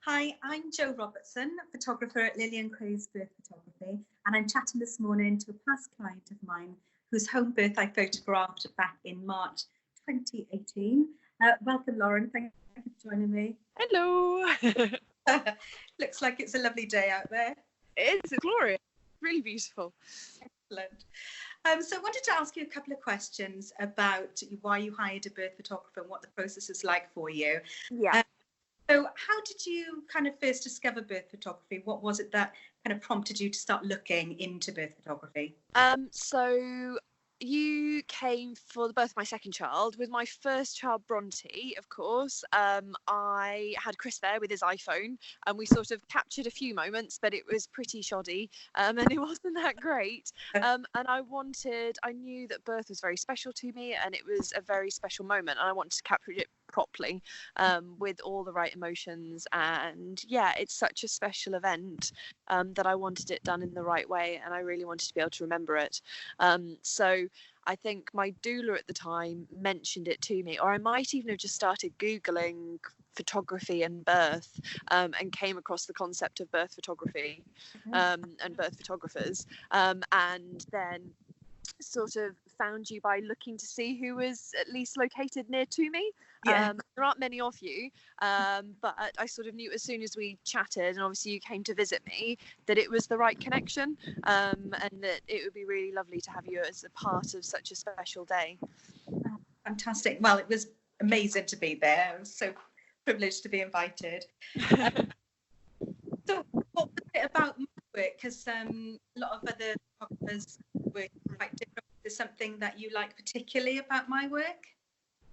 Hi, I'm Jo Robertson, photographer at Lillian Craze Birth Photography, and I'm chatting this morning to a past client of mine whose home birth I photographed back in March 2018. Welcome, Lauren. Thank you for joining me. Hello. Looks like it's a lovely day out there. It's glorious. Really beautiful. Excellent. So I wanted to ask you a couple of questions about why you hired a birth photographer and what the process is like for you. Yeah. So how did you kind of first discover birth photography? What was it that kind of prompted you to start looking into birth photography? So you came for the birth of my second child. With my first child, Bronte, of course, I had Chris there with his iPhone, and we sort of captured a few moments, but it was pretty shoddy, and it wasn't that great. And I knew that birth was very special to me, and it was a very special moment, and I wanted to capture it properly, with all the right emotions. And yeah, it's such a special event, that I wanted it done in the right way, and I really wanted to be able to remember it. So I think my doula at the time mentioned it to me, or I might even have just started Googling photography and birth, and came across the concept of birth photography, and birth photographers, and then sort of found you by looking to see who was at least located near to me. Yeah. There aren't many of you, but I sort of knew as soon as we chatted, and obviously you came to visit me, that it was the right connection, and that it would be really lovely to have you as a part of such a special day. Fantastic. Well, it was amazing to be there. I was so privileged to be invited. So what was it about my work? Because a lot of other photographers work quite different. Is there something that you like particularly about my work?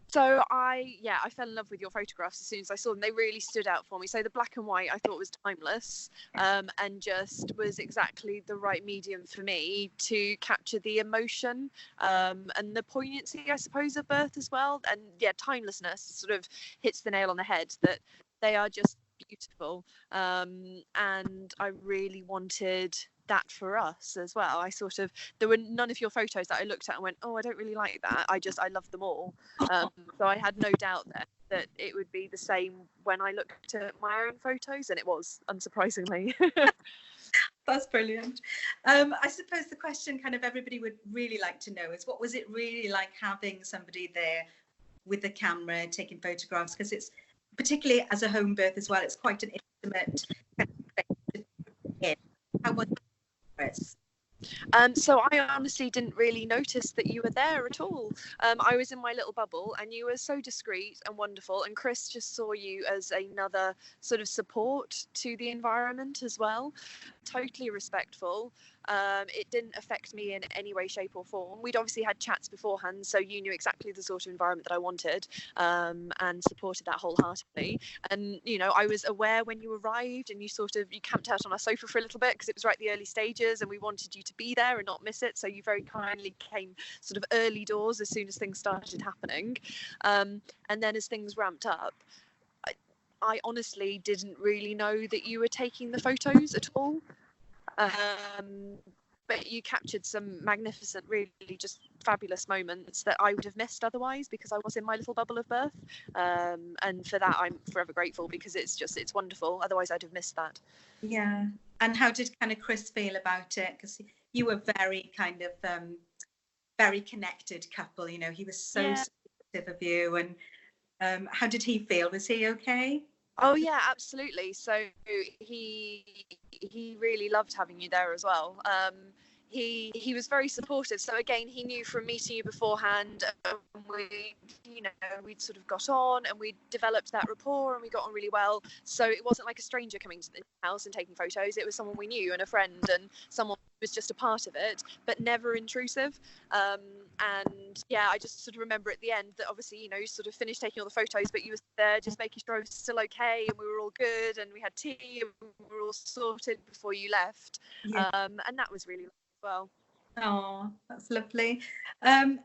So I fell in love with your photographs as soon as I saw them. They really stood out for me. So the black and white I thought was timeless, and just was exactly the right medium for me to capture the emotion, and the poignancy, I suppose, of birth as well. And yeah, timelessness sort of hits the nail on the head, that they are just beautiful, and I really wanted that for us as well. There were none of your photos that I looked at and went, oh, I don't really like that. I loved them all. So I had no doubt that it would be the same when I looked at my own photos, and it was, unsurprisingly. That's brilliant. I suppose the question kind of everybody would really like to know is, what was it really like having somebody there with the camera taking photographs? Because it's, particularly as a home birth as well, it's quite an intimate kind of space. How was it, Chris? So I honestly didn't really notice that you were there at all. I was in my little bubble, and you were so discreet and wonderful, and Chris just saw you as another sort of support to the environment as well. Totally respectful. It didn't affect me in any way, shape or form. We'd obviously had chats beforehand, so you knew exactly the sort of environment that I wanted, and supported that wholeheartedly. And I was aware when you arrived, and you camped out on our sofa for a little bit because it was right at the early stages, and we wanted you to be there and not miss it. So you very kindly came sort of early doors as soon as things started happening, and then as things ramped up, I honestly didn't really know that you were taking the photos at all. But you captured some magnificent, really just fabulous moments that I would have missed otherwise, because I was in my little bubble of birth, and for that I'm forever grateful, because it's wonderful. Otherwise I'd have missed that. Yeah. And how did kind of Chris feel about it? Because you were very kind of very connected couple, he was so supportive of you. And how did he feel? Was he okay? Oh yeah, absolutely. So he really loved having you there as well. He was very supportive. So again, he knew from meeting you beforehand, we'd sort of got on, and we developed that rapport, and we got on really well. So it wasn't like a stranger coming to the house and taking photos. It was someone we knew, and a friend, and someone who was just a part of it, but never intrusive. And yeah, I just sort of remember at the end that obviously, you sort of finished taking all the photos, but you were there just making sure I was still okay, and we were all good, and we had tea, and we were all sorted before you left. Yeah. And that was really lovely as well. Oh, that's lovely. And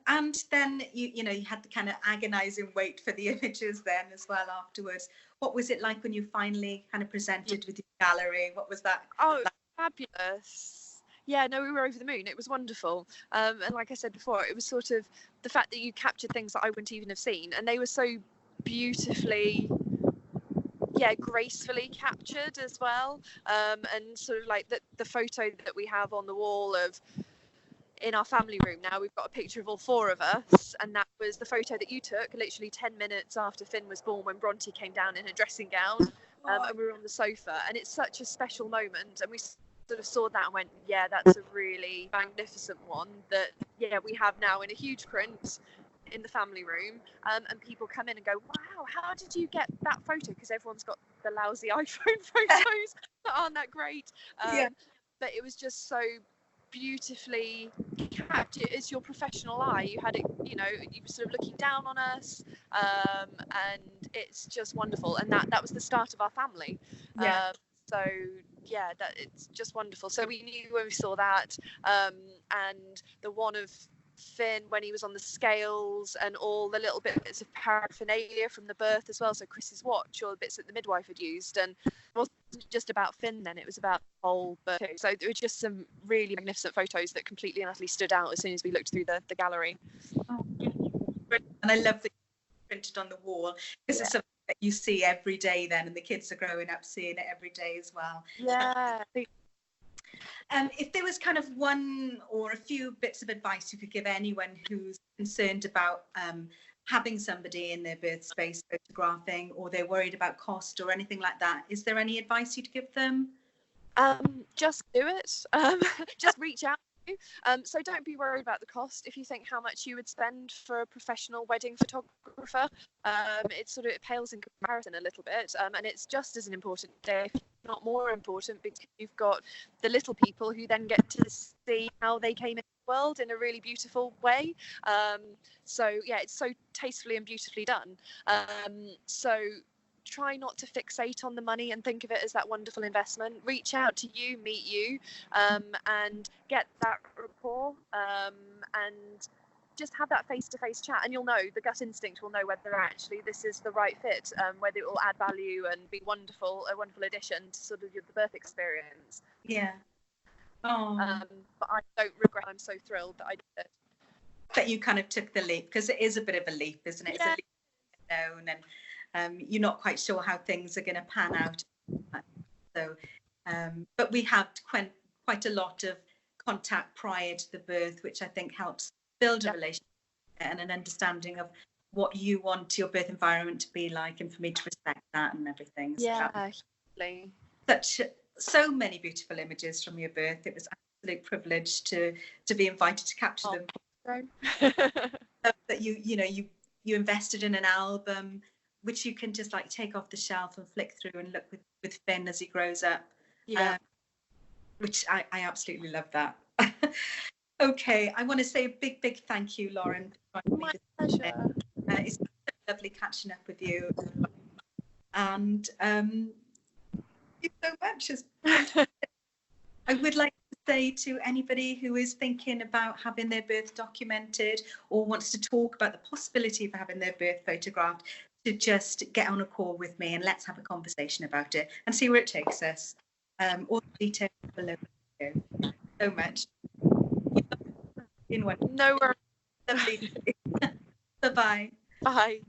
then you had the kind of agonizing wait for the images then as well afterwards. What was it like when you finally kind of presented with your gallery? What was that? Oh, fabulous. Yeah, no, we were over the moon. It was wonderful. And like I said before, it was sort of the fact that you captured things that I wouldn't even have seen, and they were so beautifully gracefully captured as well. And sort of like the photo that we have on the wall of in our family room now, we've got a picture of all four of us, and that was the photo that you took literally 10 minutes after Finn was born, when Bronte came down in her dressing gown, and we were on the sofa, and it's such a special moment, and we sort of saw that and went, yeah, that's a really magnificent one that we have now in a huge print in the family room, and people come in and go, wow, how did you get that photo? Because everyone's got the lousy iPhone photos that aren't that great. But it was just so beautifully captured. It's your professional eye. You had it, you were sort of looking down on us, and it's just wonderful. And that was the start of our family. So that it's just wonderful. So we knew when we saw that, and the one of Finn when he was on the scales, and all the little bits of paraphernalia from the birth as well, so Chris's watch, or the bits that the midwife had used. And it wasn't just about Finn then, it was about the whole birth. So there were just some really magnificent photos that completely and utterly stood out as soon as we looked through the gallery. And I love that you printed on the wall, because it's something that you see every day then, and the kids are growing up seeing it every day as well. If there was kind of one or a few bits of advice you could give anyone who's concerned about having somebody in their birth space photographing, or they're worried about cost or anything like that, is there any advice you'd give them? Just do it. Just reach out. So don't be worried about the cost. If you think how much you would spend for a professional wedding photographer, it pales in comparison a little bit, and it's just as an important day, if not more important, because you've got the little people who then get to see how they came into the world in a really beautiful way. It's so tastefully and beautifully done. So try not to fixate on the money and think of it as that wonderful investment. Reach out to you, meet you, and get that rapport, and just have that face-to-face chat, and you'll know, the gut instinct will know whether actually this is the right fit, whether it will add value and be a wonderful addition to sort of the birth experience. But I don't regret. I'm so thrilled that I did it. That you kind of took the leap, because it is a bit of a leap, isn't it? It's a leap unknown, and you're not quite sure how things are going to pan out. So, but we had quite a lot of contact prior to the birth, which I think helps build a relationship and an understanding of what you want your birth environment to be like, and for me to respect that and everything. So many beautiful images from your birth. It was an absolute privilege to be invited to capture them. That you invested in an album which you can just like take off the shelf and flick through and look with Finn as he grows up. Which I absolutely love that. Okay, I want to say a big thank you, Lauren. My pleasure. It's lovely catching up with you, and thank you so much. I would like to say to anybody who is thinking about having their birth documented, or wants to talk about the possibility of having their birth photographed, to just get on a call with me and let's have a conversation about it and see where it takes us. All the details below. Thank you so much. No worries. Bye-bye. Bye.